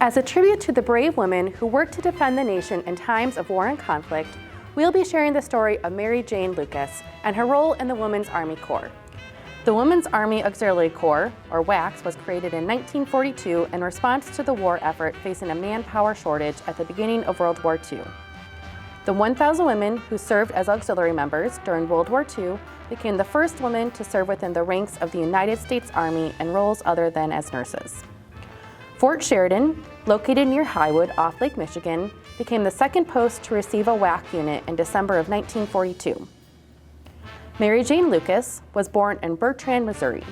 As a tribute to the brave women who worked to defend the nation in times of war and conflict, we'll be sharing the story of Mary Jane Lucas and her role in the Women's Army Corps. The Women's Army Auxiliary Corps, or WACs, was created in 1942 in response to the war effort facing a manpower shortage at the beginning of World War II. The 1,000 women who served as auxiliary members during World War II became the first women to serve within the ranks of the United States Army in roles other than as nurses. Fort Sheridan, located near Highwood off Lake Michigan, became the second post to receive a WAC unit in December of 1942. Mary Jane Lucas was born in Bertrand, Missouri.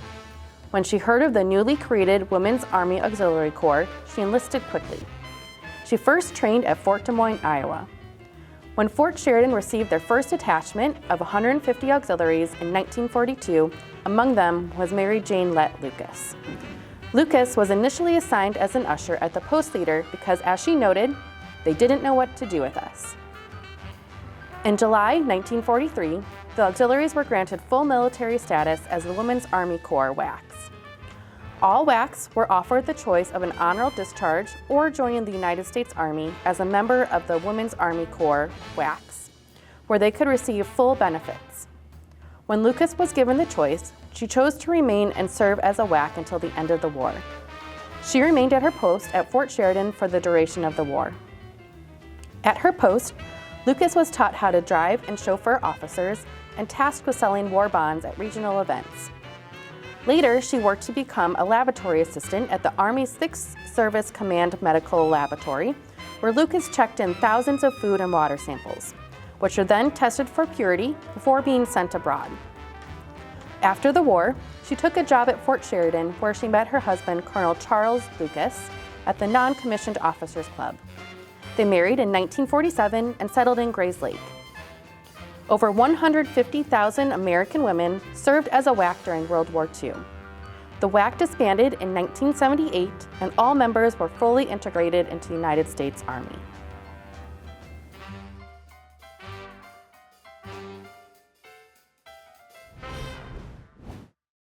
When she heard of the newly created Women's Army Auxiliary Corps, she enlisted quickly. She first trained at Fort Des Moines, Iowa. When Fort Sheridan received their first detachment of 150 auxiliaries in 1942, among them was Mary Jane Lett Lucas. Lucas was initially assigned as an usher at the post leader because, as she noted, they didn't know what to do with us. In July 1943, the auxiliaries were granted full military status as the Women's Army Corps WACs. All WACs were offered the choice of an honorable discharge or joining the United States Army as a member of the Women's Army Corps WACs, where they could receive full benefits. When Lucas was given the choice, she chose to remain and serve as a WAC until the end of the war. She remained at her post at Fort Sheridan for the duration of the war. At her post, Lucas was taught how to drive and chauffeur officers and tasked with selling war bonds at regional events. Later, she worked to become a laboratory assistant at the Army's 6th Service Command Medical Laboratory, where Lucas checked in thousands of food and water samples, which were then tested for purity before being sent abroad. After the war, she took a job at Fort Sheridan where she met her husband, Colonel Charles Lucas, at the Non-Commissioned Officers Club. They married in 1947 and settled in Grays Lake. Over 150,000 American women served as a WAC during World War II. The WAC disbanded in 1978, and all members were fully integrated into the United States Army.